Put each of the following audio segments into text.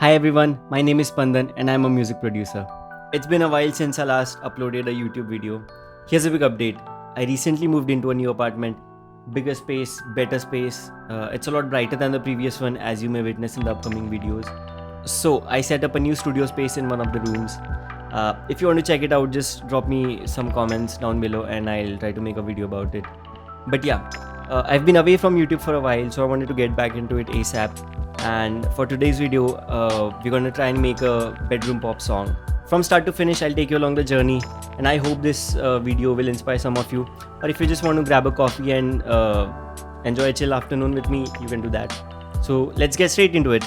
Hi everyone, my name is Pandan and I'm a music producer. It's been a while since I last uploaded a YouTube video. Here's a big update. I recently moved into a new apartment. Bigger space, better space. It's a lot brighter than the previous one, as you may witness in the upcoming videos. So I set up a new studio space in one of the rooms. If you want to check it out, just drop me some comments down below and I'll try to make a video about it. But yeah, I've been away from YouTube for a while, so I wanted to get back into it ASAP. And for today's video, we're gonna try and make a bedroom pop song. From start to finish, I'll take you along the journey, and I hope this video will inspire some of you. Or if you just want to grab a coffee and enjoy a chill afternoon with me, you can do that. So let's get straight into it.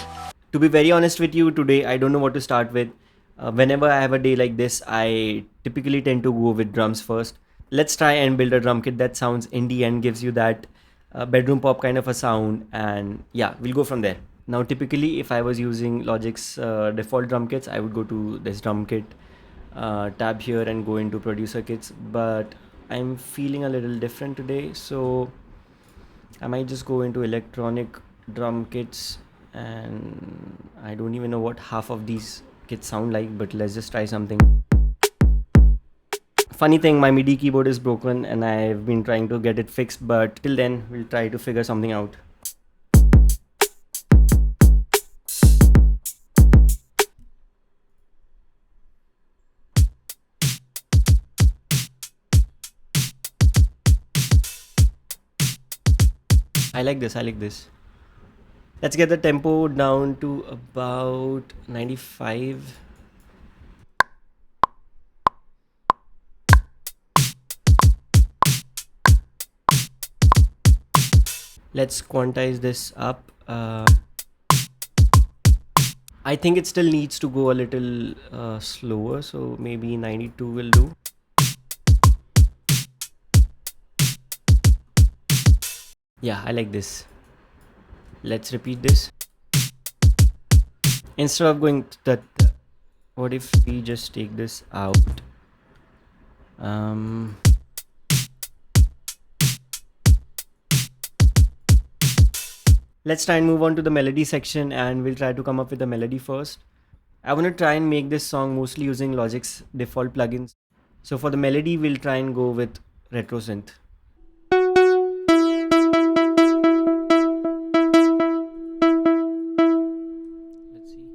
To be very honest with you, today I don't know what to start with. Whenever I have a day like this, I typically tend to go with drums first. Let's try and build a drum kit that sounds indie and gives you that bedroom pop kind of a sound, and yeah, we'll go from there. Now typically if I was using Logic's default drum kits, I would go to this drum kit tab here and go into producer kits, but I'm feeling a little different today, so I might just go into electronic drum kits, and I don't even know what half of these kits sound like, but let's just try something. Funny thing, my MIDI keyboard is broken and I've been trying to get it fixed, but till then we'll try to figure something out. I like this. Let's get the tempo down to about 95. Let's quantize this up. I think it still needs to go a little slower, so maybe 92 will do. Yeah, I like this. Let's repeat this. Instead of going that, what if we just take this out? Let's try and move on to the melody section, and we'll try to come up with a melody first. I want to try and make this song mostly using Logic's default plugins. So for the melody, we'll try and go with retro synth. Let's see.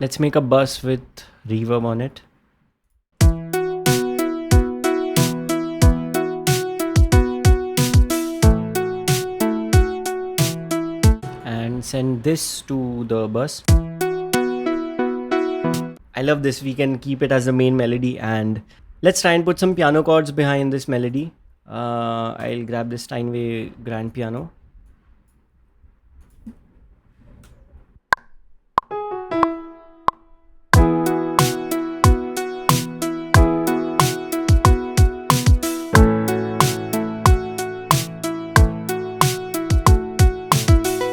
Let's make a bus with reverb on it. And send this to the bus. I love this. We can keep it as the main melody, and let's try and put some piano chords behind this melody. I'll grab this Steinway grand piano.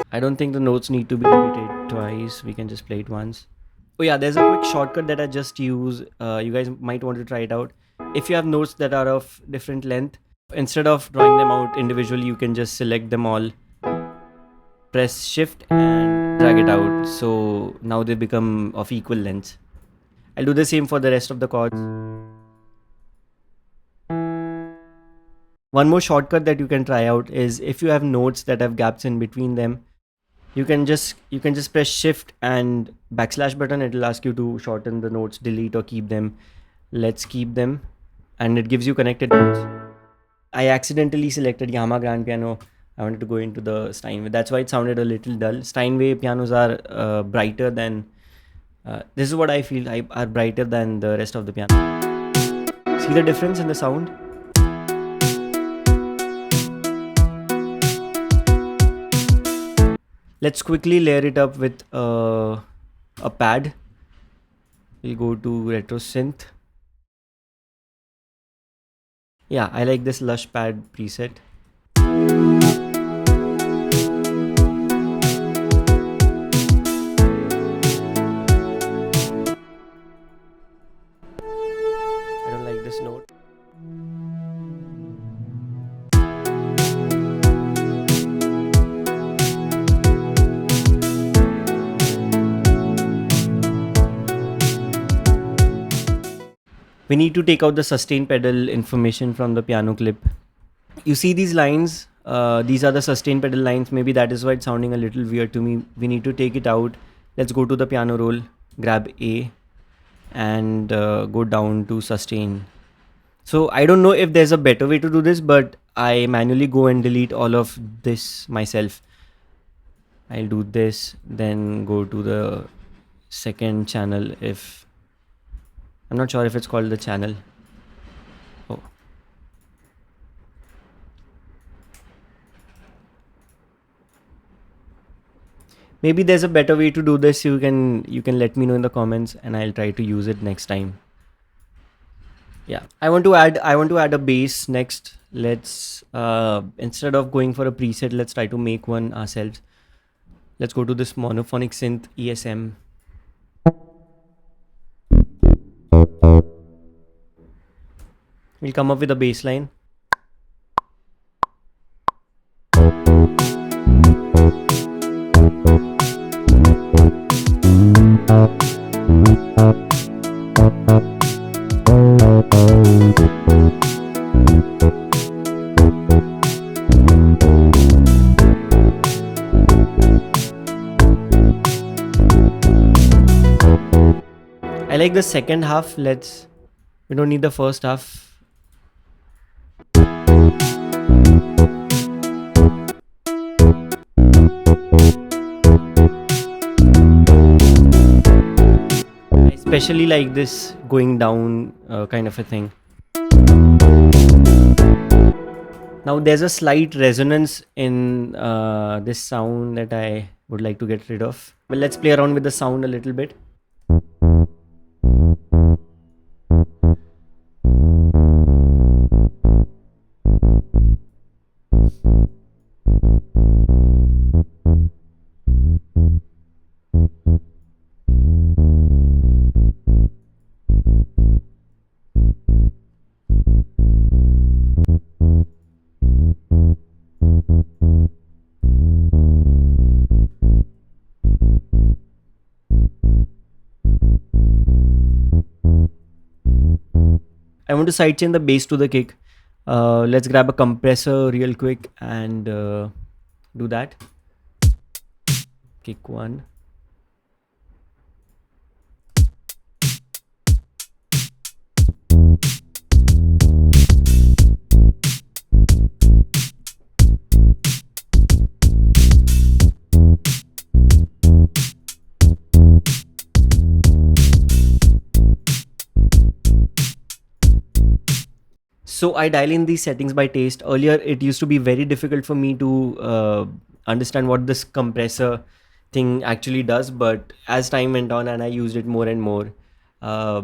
I don't think the notes need to be repeated twice. We can just play it once. Oh yeah, there's a quick shortcut that I just use. You guys might want to try it out. If you have notes that are of different length, instead of drawing them out individually, you can just select them all, press shift and drag it out. So now they become of equal length. I'll do the same for the rest of the chords. One more shortcut that you can try out is if you have notes that have gaps in between them, you can just press shift and backslash button. It will ask you to shorten the notes, delete or keep them. Let's keep them, and it gives you connected notes. I accidentally selected Yamaha grand piano. I wanted to go into the Steinway. That's why it sounded a little dull. Steinway pianos are brighter than. This is what I feel. Are brighter than the rest of the piano. See the difference in the sound? Let's quickly layer it up with a pad. We'll go to retro synth. Yeah, I like this lush pad preset. I don't like this note. We need to take out the sustain pedal information from the piano clip. You see these lines? These are the sustain pedal lines. Maybe that is why it's sounding a little weird to me. We need to take it out. Let's go to the piano roll, grab A, and go down to sustain. So I don't know if there's a better way to do this, but I manually go and delete all of this myself. I'll do this, then go to the second channel. If I'm not sure if it's called the channel. Oh. Maybe there's a better way to do this. You can let me know in the comments, and I'll try to use it next time. Yeah, I want to add a bass next. Let's instead of going for a preset, let's try to make one ourselves. Let's go to this monophonic synth ESM. We'll come up with a bass line. I like the second half. We don't need the first half. I especially like this going down kind of a thing. Now there's a slight resonance in this sound that I would like to get rid of. Well, let's play around with the sound a little bit. I want to sidechain the bass to the kick. Let's grab a compressor real quick and do that. Kick one. So I dial in these settings by taste. Earlier, it used to be very difficult for me to understand what this compressor thing actually does. But as time went on and I used it more and more, uh,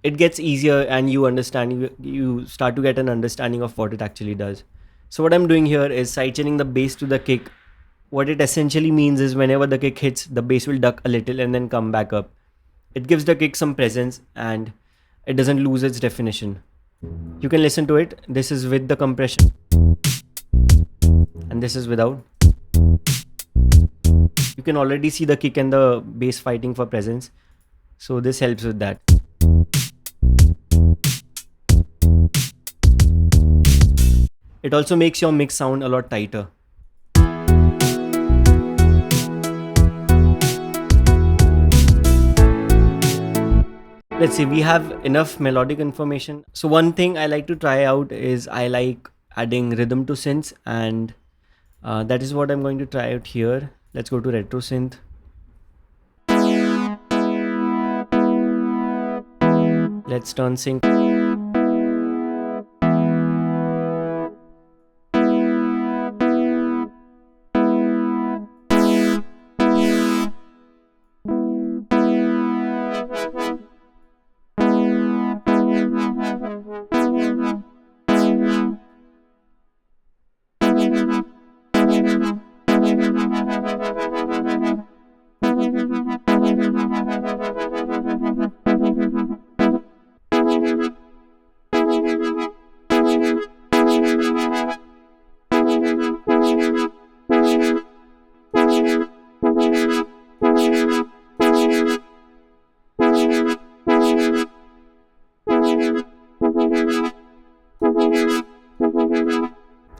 it gets easier, and you start to get an understanding of what it actually does. So what I'm doing here is sidechaining the bass to the kick. What it essentially means is whenever the kick hits, the bass will duck a little and then come back up. It gives the kick some presence and it doesn't lose its definition. You can listen to it. This is with the compression and this is without. You can already see the kick and the bass fighting for presence. So this helps with that. It also makes your mix sound a lot tighter. Let's see, we have enough melodic information. So one thing I like to try out is I like adding rhythm to synths, and that is what I'm going to try out here. Let's go to retro synth. Let's turn sync.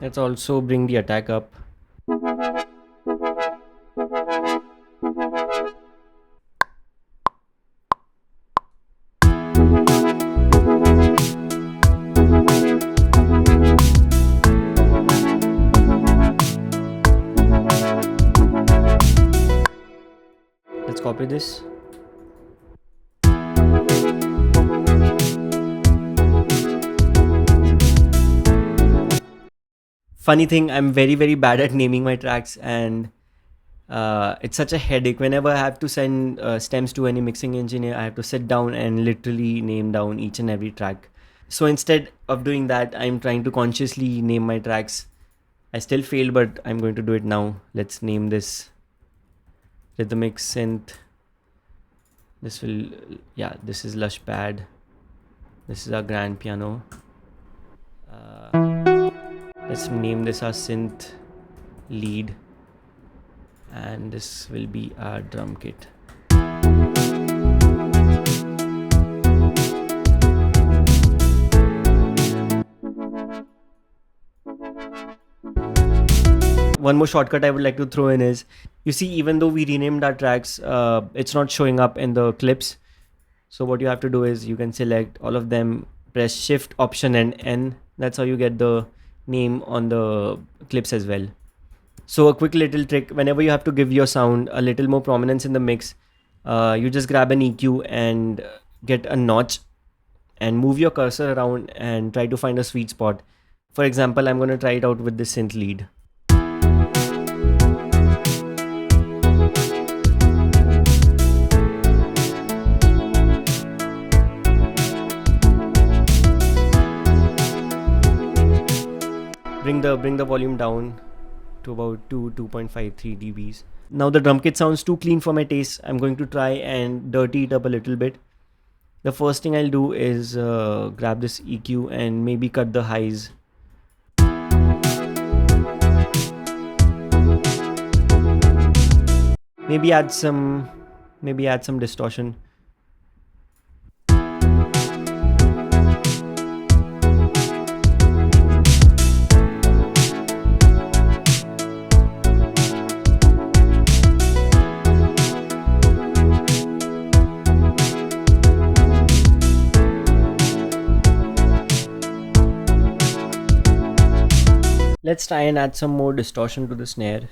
Let's also bring the attack up. Let's copy this. Funny thing, I'm very bad at naming my tracks, and it's such a headache. Whenever I have to send stems to any mixing engineer, I have to sit down and literally name down each and every track. So instead of doing that, I'm trying to consciously name my tracks. I still failed, but I'm going to do it now. Let's name this rhythmic synth. This will, yeah, this is Lush Pad. This is our grand piano. Let's name this our synth lead, and this will be our drum kit. One more shortcut I would like to throw in is, you see, even though we renamed our tracks, it's not showing up in the clips. So what you have to do is you can select all of them, press Shift, Option and N. That's how you get the name on the clips as well. So a quick little trick, whenever you have to give your sound a little more prominence in the mix, you just grab an EQ and get a notch and move your cursor around and try to find a sweet spot. For example, I'm going to try it out with this synth lead. Bring the volume down to about 2.53 dBs. Now the drum kit sounds too clean for my taste. I'm going to try and dirty it up a little bit. The first thing I'll do is grab this EQ and maybe cut the highs. Maybe add some distortion. Let's try and add some more distortion to the snare.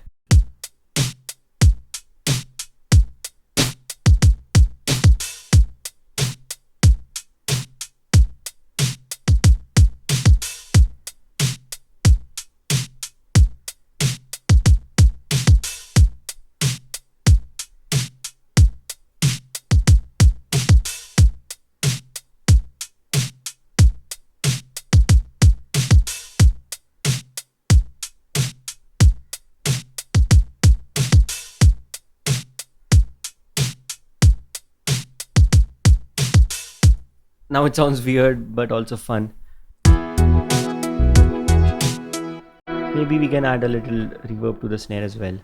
Now it sounds weird but also fun. Maybe we can add a little reverb to the snare as well.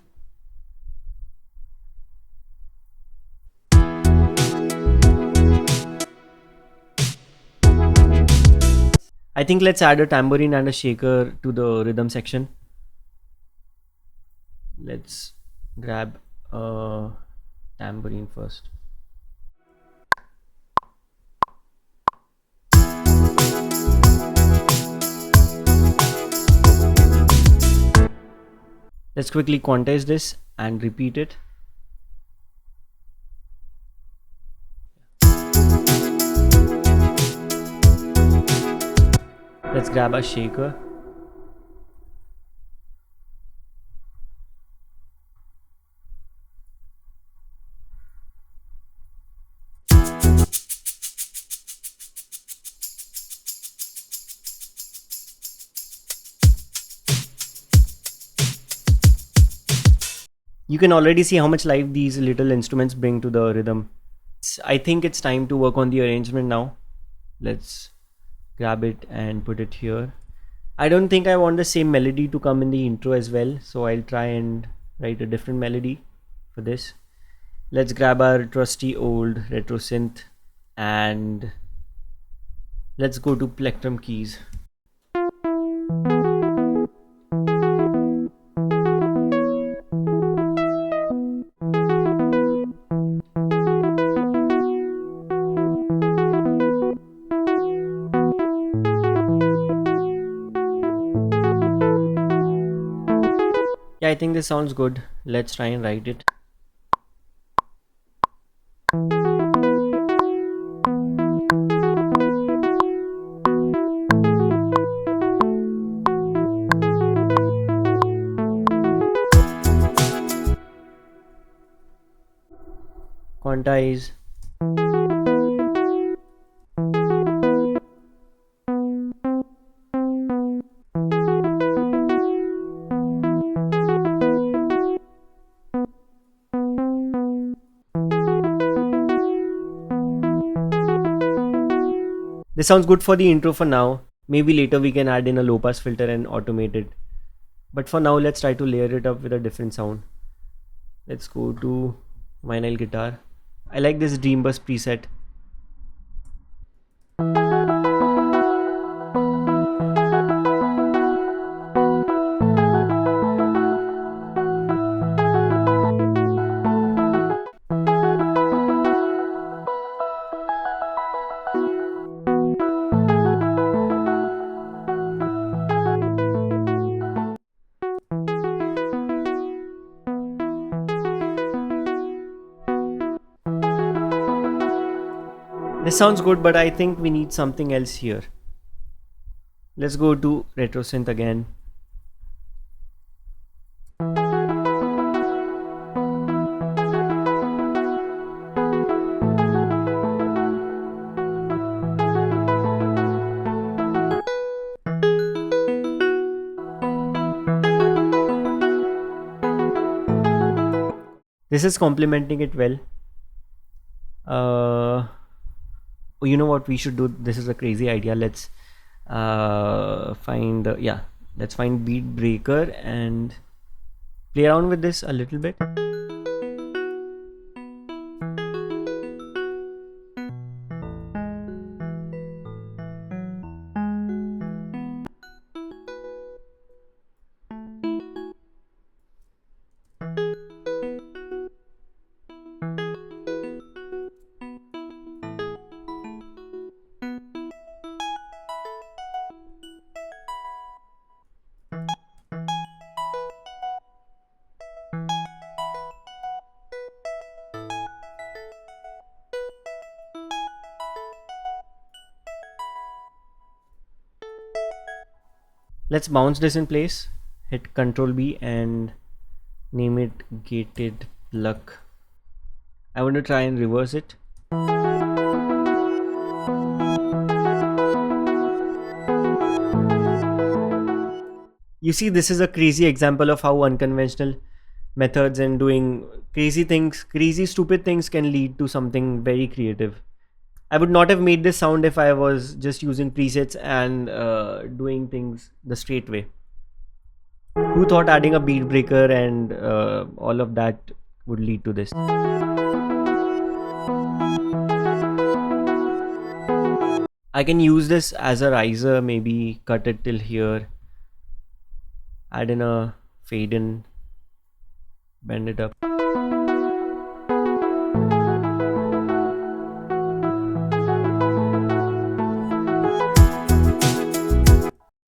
I think let's add a tambourine and a shaker to the rhythm section. Let's grab a tambourine first. Let's quickly quantize this and repeat it. Let's grab a shaker. You can already see how much life these little instruments bring to the rhythm. I think it's time to work on the arrangement now. Let's grab it and put it here. I don't think I want the same melody to come in the intro as well, so I'll try and write a different melody for this. Let's grab our trusty old retro synth and let's go to Plectrum keys. Yeah, I think this sounds good. Let's try and write it. Quantize. This sounds good for the intro for now. Maybe later we can add in a low pass filter and automate it. But for now, let's try to layer it up with a different sound. Let's go to vinyl guitar. I like this Dream Bus preset. This sounds good, but I think we need something else here. Let's go to retro synth again. This is complementing it well. You know what we should do? This is a crazy idea. Let's find let's find beat breaker and play around with this a little bit. Let's bounce this in place, hit Ctrl B and name it gated pluck. I want to try and reverse it. You see, this is a crazy example of how unconventional methods and doing crazy things, crazy stupid things can lead to something very creative. I would not have made this sound if I was just using presets and doing things the straight way. Who thought adding a beat breaker and all of that would lead to this? I can use this as a riser, maybe cut it till here, add in a fade in, bend it up.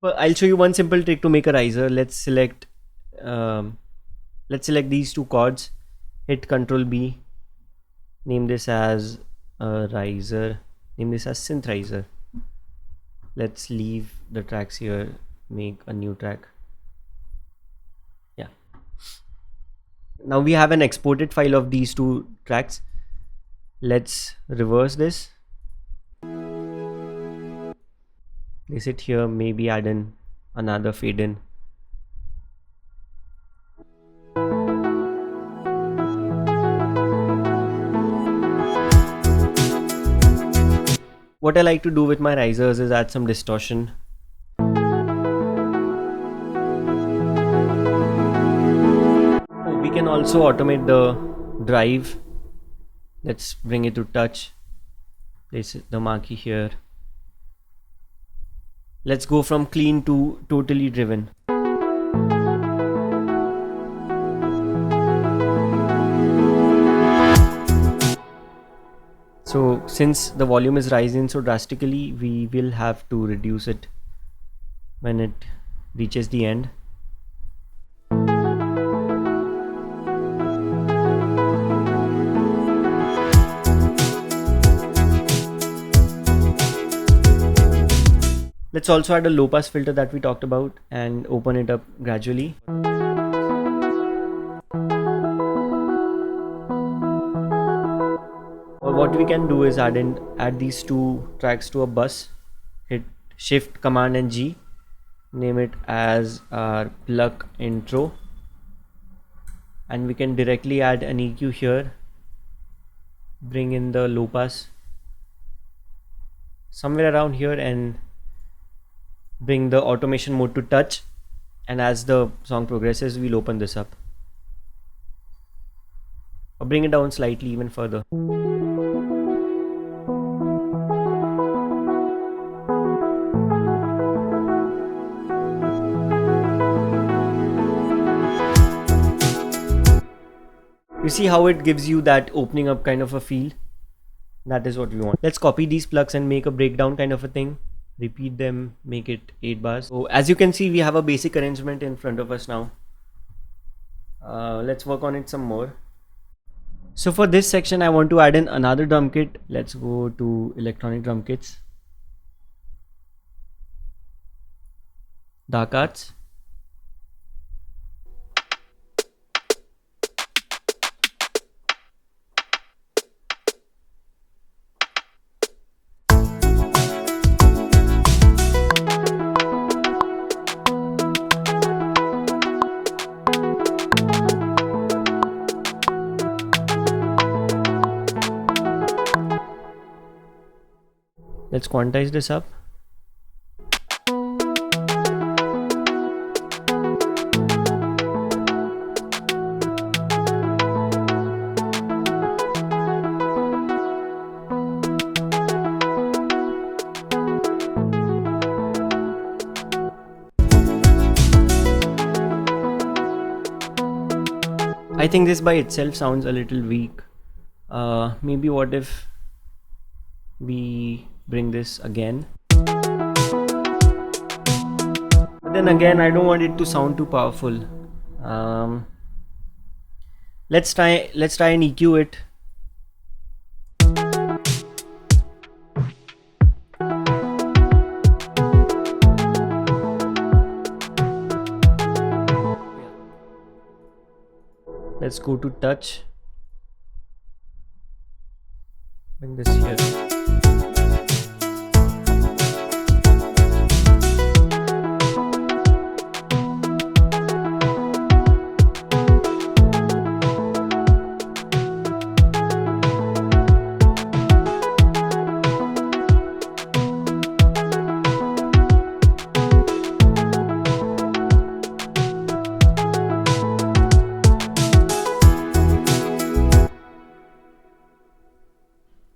Well, I'll show you one simple trick to make a riser. Let's select Let's select these two chords, hit Ctrl B, name this as riser, name this as synth riser. Let's leave the tracks here, make a new track. Yeah, now we have an exported file of these two tracks. Let's reverse this, place it here, maybe add in another fade in. What I like to do with my risers is add some distortion. Oh, we can also automate the drive. Let's bring it to touch, place the marquee here. Let's go from clean to totally driven. So since the volume is rising so drastically, we will have to reduce it when it reaches the end. Let's also add a low pass filter that we talked about and open it up gradually. Or what we can do is add these two tracks to a bus, hit Shift Command and G, name it as our pluck intro, and we can directly add an EQ here, bring in the low pass somewhere around here and bring the automation mode to touch, and as the song progresses we'll open this up or bring it down slightly even further. You see how it gives you that opening up kind of a feel? That is what we want. Let's copy these plugs and make a breakdown kind of a thing. Repeat them, make it 8 bars. So as you can see, we have a basic arrangement in front of us now. Let's work on it some more. So for this section, I want to add in another drum kit. Let's go to electronic drum kits, Dark Arts. Let's quantize this up. I think this by itself sounds a little weak. Maybe what if we bring this again? But then again, I don't want it to sound too powerful. Let's try and EQ it. Let's go to touch. Bring this here.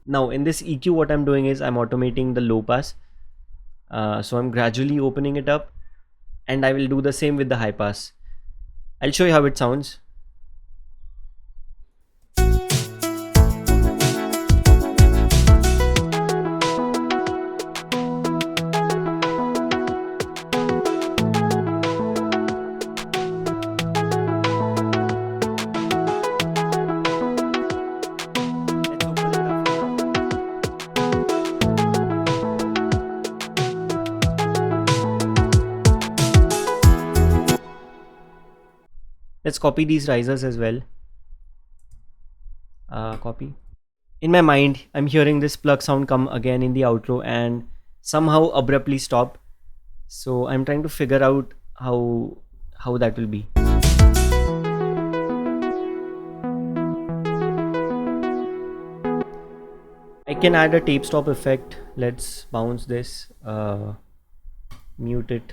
Now in this EQ, what I'm doing is I'm automating the low pass. So I'm gradually opening it up, and I will do the same with the high pass. I'll show you how it sounds. Let's copy these risers as well. Copy. In my mind, I'm hearing this plug sound come again in the outro and somehow abruptly stop. So I'm trying to figure out how that will be. I can add a tape stop effect. Let's bounce this, mute it.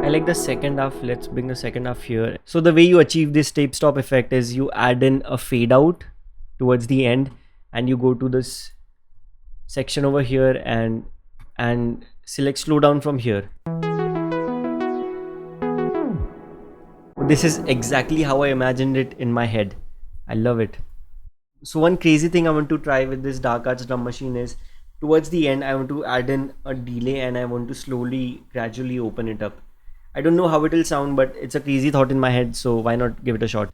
I like the second half. Let's bring the second half here. So the way you achieve this tape stop effect is you add in a fade out towards the end, and you go to this section over here and select slow down from here. This is exactly how I imagined it in my head. I love it. So one crazy thing I want to try with this Dark Arts drum machine is towards the end I want to add in a delay and I want to slowly gradually open it up. I don't know how it will sound, but it's a crazy thought in my head, so why not give it a shot.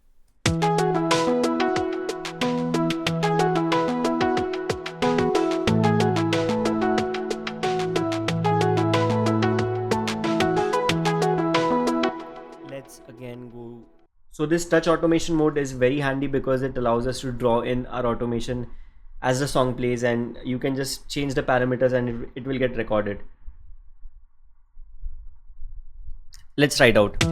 Let's again go. So this touch automation mode is very handy because it allows us to draw in our automation as the song plays, and you can just change the parameters and it will get recorded. Let's try it out.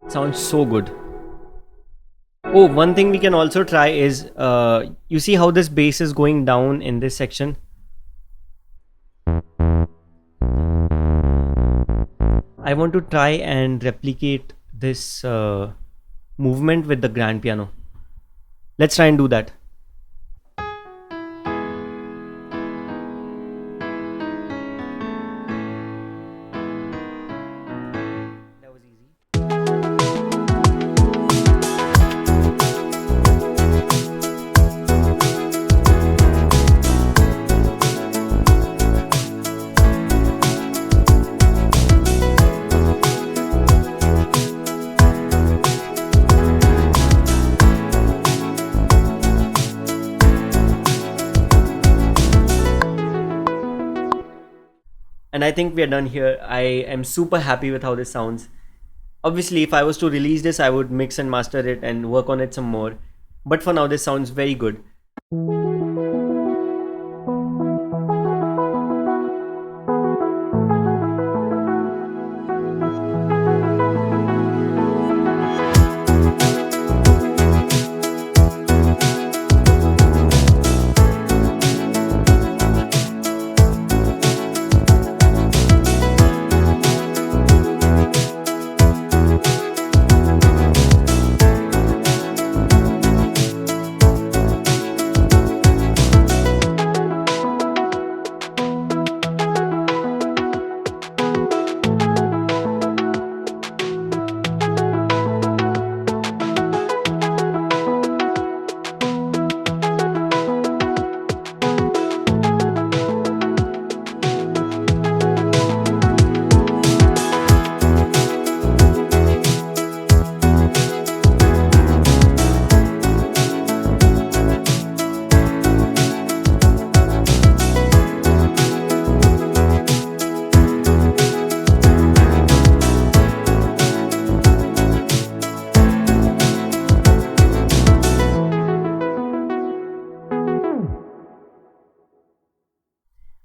Sounds so good. Oh, one thing we can also try is, you see how this bass is going down in this section? I want to try and replicate this movement with the grand piano. Let's try and do that. That was easy. And I think we are done here. I am super happy with how this sounds. Obviously, if I was to release this, I would mix and master it and work on it some more. But for now, this sounds very good.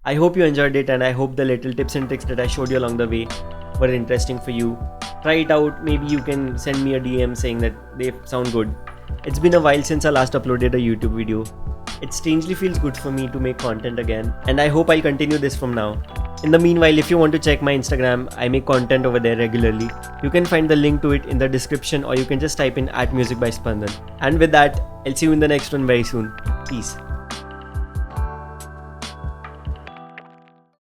I hope you enjoyed it, and I hope the little tips and tricks that I showed you along the way were interesting for you. Try it out. Maybe you can send me a DM saying that they sound good. It's been a while since I last uploaded a YouTube video. It strangely feels good for me to make content again, and I hope I'll continue this from now. In the meanwhile, if you want to check my Instagram, I make content over there regularly. You can find the link to it in the description, or you can just type in @musicbyspandan. And with that, I'll see you in the next one very soon. Peace.